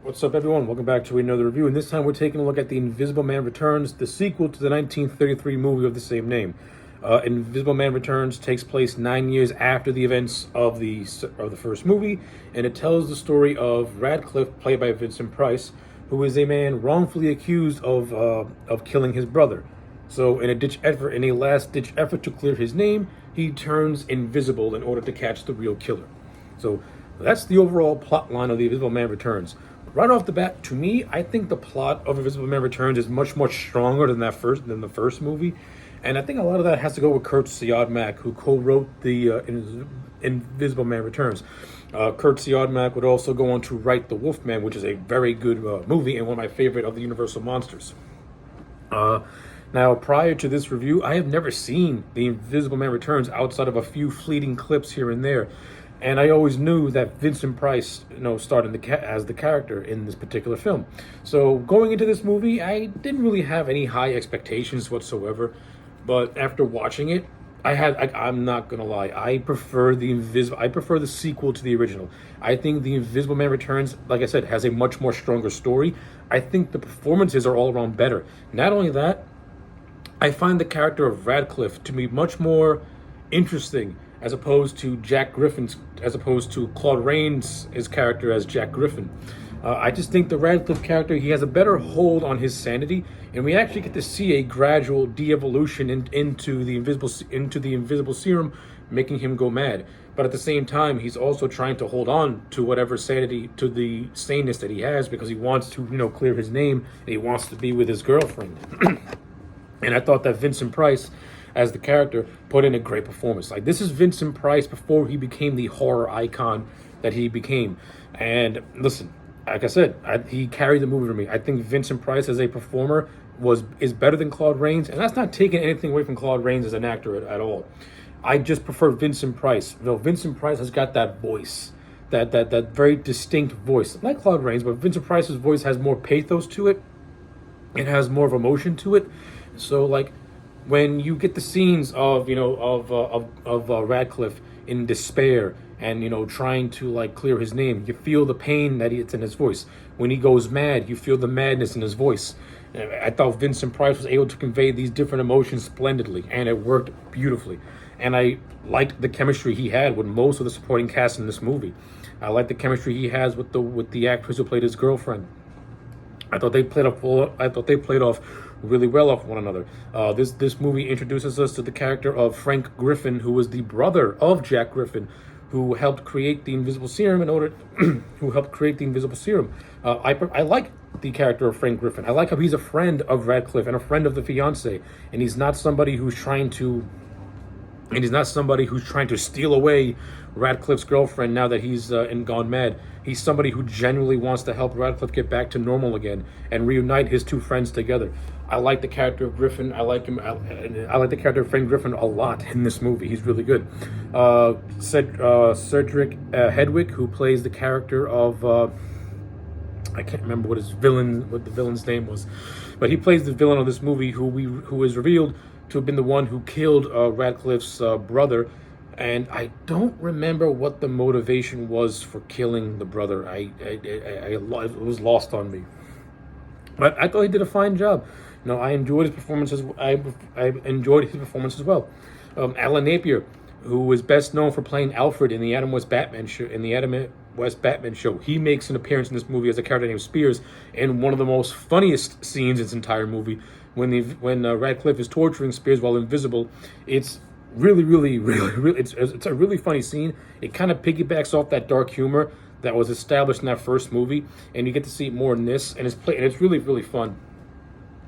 What's up, everyone? Welcome back to another review, and this time we're taking a look at The Invisible Man Returns, the sequel to the 1933 movie of the same name. Invisible Man Returns takes place 9 years after the events of the first movie, and it tells the story of Radcliffe, played by Vincent Price, who is a man wrongfully accused of killing his brother. So, in a last-ditch effort to clear his name, he turns invisible in order to catch the real killer. So, that's the overall plot line of The Invisible Man Returns. Right off the bat, to me, I think the plot of Invisible Man Returns is much more stronger than the first movie, and I think a lot of that has to go with Kurt Siodmak, who co-wrote the Invisible Man Returns. Kurt Siodmak would also go on to write The Wolfman, which is a very good movie and one of my favorite of the Universal monsters. Now, prior to this review, I have never seen The Invisible Man Returns outside of a few fleeting clips here and there. And I always knew that Vincent Price, starred as the character in this particular film. So going into this movie, I didn't really have any high expectations whatsoever. But after watching it, I'm not gonna lie, I prefer the sequel to the original. I think The Invisible Man Returns, like I said, has a much more stronger story. I think the performances are all around better. Not only that, I find the character of Radcliffe to be much more interesting as opposed to Claude Rains' character as Jack Griffin. I just think the Radcliffe character, he has a better hold on his sanity, and we actually get to see a gradual de-evolution into the invisible serum, making him go mad. But at the same time, he's also trying to hold on to whatever sanity, to the saneness that he has, because he wants to, clear his name, and he wants to be with his girlfriend. And I thought that Vincent Price, as the character, put in a great performance. Like, this is Vincent Price before he became the horror icon that he became. And listen, like I said, he carried the movie for me. I think Vincent Price as a performer is better than Claude Rains, and that's not taking anything away from Claude Rains as an actor at all. I just prefer Vincent Price. Vincent Price has got that voice, that very distinct voice, like Claude Rains, but Vincent Price's voice has more pathos to it. It has more of emotion to it. So, like, when you get the scenes of Radcliffe in despair and trying to clear his name, you feel the pain that it's in his voice. When he goes mad, you feel the madness in his voice. I thought Vincent Price was able to convey these different emotions splendidly, and it worked beautifully. And I liked the chemistry he had with most of the supporting cast in this movie. I liked the chemistry he has with the actress who played his girlfriend. I thought they played off really well off one another. This movie introduces us to the character of Frank Griffin, who was the brother of Jack Griffin, who helped create the invisible serum I like the character of Frank Griffin. I like how he's a friend of Radcliffe and a friend of the fiance, and he's not somebody who's trying to steal away Radcliffe's girlfriend now that he's gone mad. He's somebody who genuinely wants to help Radcliffe get back to normal again and reunite his two friends together. I like the character of Griffin. I like him. I like the character of Frank Griffin a lot in this movie. He's really good. Cedric Hedwig, who plays the character of I can't remember what the villain's name was, but he plays the villain of this movie, who is revealed to have been the one who killed Radcliffe's brother. And I don't remember what the motivation was for killing the brother. It was lost on me. But I thought he did a fine job. I enjoyed his performance I enjoyed his performance as well. Alan Napier, who is best known for playing Alfred in the Adam West Batman show, he makes an appearance in this movie as a character named Spears in one of the most funniest scenes in this entire movie. When Radcliffe is torturing Spears while invisible, it's really, it's a really funny scene. It kind of piggybacks off that dark humor that was established in that first movie, and you get to see it more in this, and it's really, really fun.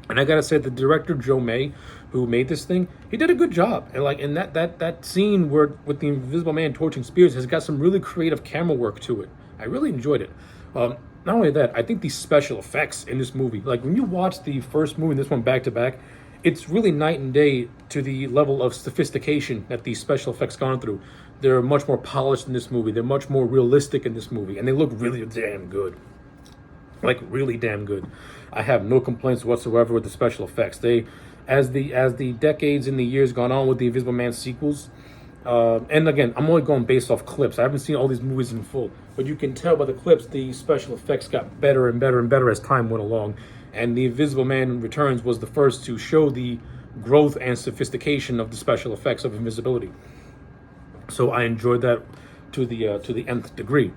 And I gotta say, the director Joe May, who made this thing, he did a good job. And in that scene with the Invisible Man torching Spears has got some really creative camera work to it. I really enjoyed it. Not only that, I think the special effects in this movie, when you watch the first movie and this one back to back, it's really night and day to the level of sophistication that these special effects gone through. They're much more polished in this movie. They're much more realistic in this movie, and they look really damn good. Really damn good. I have no complaints whatsoever with the special effects. As the decades and the years gone on with the Invisible Man sequels, And again, I'm only going based off clips. I haven't seen all these movies in full, but you can tell by the clips the special effects got better and better and better as time went along. And The Invisible Man Returns was the first to show the growth and sophistication of the special effects of invisibility. So I enjoyed that to the nth degree.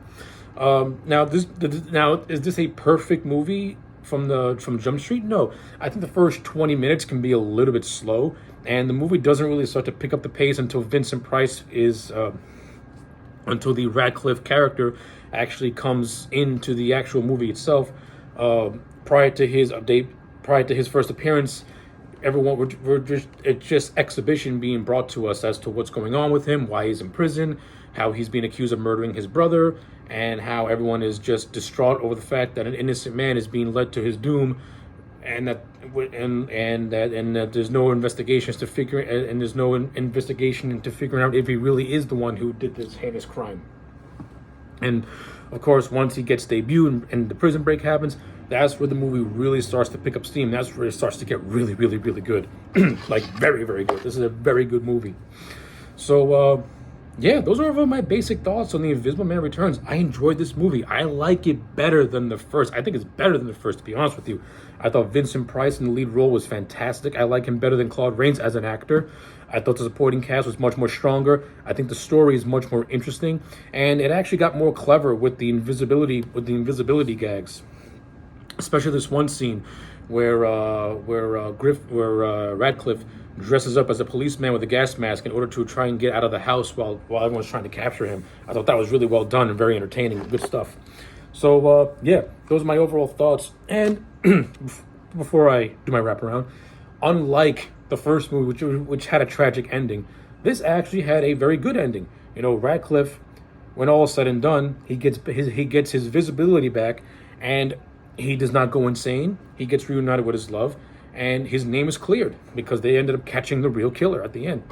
Now is this a perfect movie from Jump Street? No, I think the first 20 minutes can be a little bit slow, and the movie doesn't really start to pick up the pace until Vincent Price is until the Radcliffe character actually comes into the actual movie itself. Prior to his first appearance, everyone it's just exhibition being brought to us as to what's going on with him, why he's in prison, how he's being accused of murdering his brother, and how everyone is just distraught over the fact that an innocent man is being led to his doom, and that there's no investigations to figure and there's no investigation into figuring out if he really is the one who did this heinous crime. And of course, once he gets debuted and the prison break happens, that's where the movie really starts to pick up steam. That's where it starts to get really, really, really good. Like very, very good. This is a very good movie. So, yeah, those are my basic thoughts on The Invisible Man Returns. I enjoyed this movie. I like it better than the first. I think it's better than the first, to be honest with you. I thought Vincent Price in the lead role was fantastic. I like him better than Claude Rains as an actor. I thought the supporting cast was much more stronger. I think the story is much more interesting, and it actually got more clever with the invisibility gags. Especially this one scene where Radcliffe dresses up as a policeman with a gas mask in order to try and get out of the house while everyone's trying to capture him. I thought that was really well done and very entertaining. Good stuff. So, yeah, those are my overall thoughts. And before I do my wraparound, unlike the first movie, which had a tragic ending, this actually had a very good ending. You know, Radcliffe, when all is said and done, he gets his visibility back, and he does not go insane. He gets reunited with his love, and his name is cleared because they ended up catching the real killer at the end.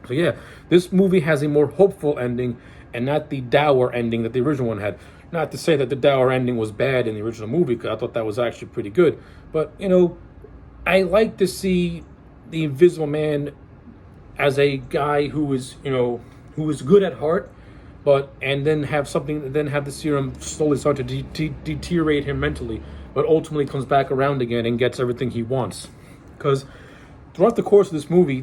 So yeah, this movie has a more hopeful ending and not the dour ending that the original one had. Not to say that the dour ending was bad in the original movie, because I thought that was actually pretty good. But, you know, I like to see the Invisible Man as a guy who is good at heart, and then have the serum slowly start to deteriorate him mentally, but ultimately comes back around again and gets everything he wants. Because throughout the course of this movie,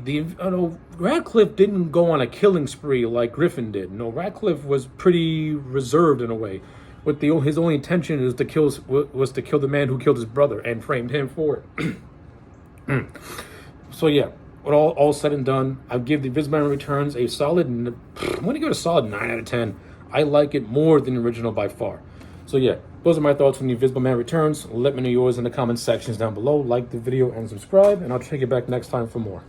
Radcliffe didn't go on a killing spree like Griffin did. No, Radcliffe was pretty reserved in a way. His only intention was to kill the man who killed his brother and framed him for it. So yeah. When all said and done, I give The Invisible Man Returns a solid. I'm going to give it a solid 9 out of 10. I like it more than the original by far. So yeah, those are my thoughts on The Invisible Man Returns. Let me know yours in the comment sections down below. Like the video and subscribe, and I'll check you back next time for more.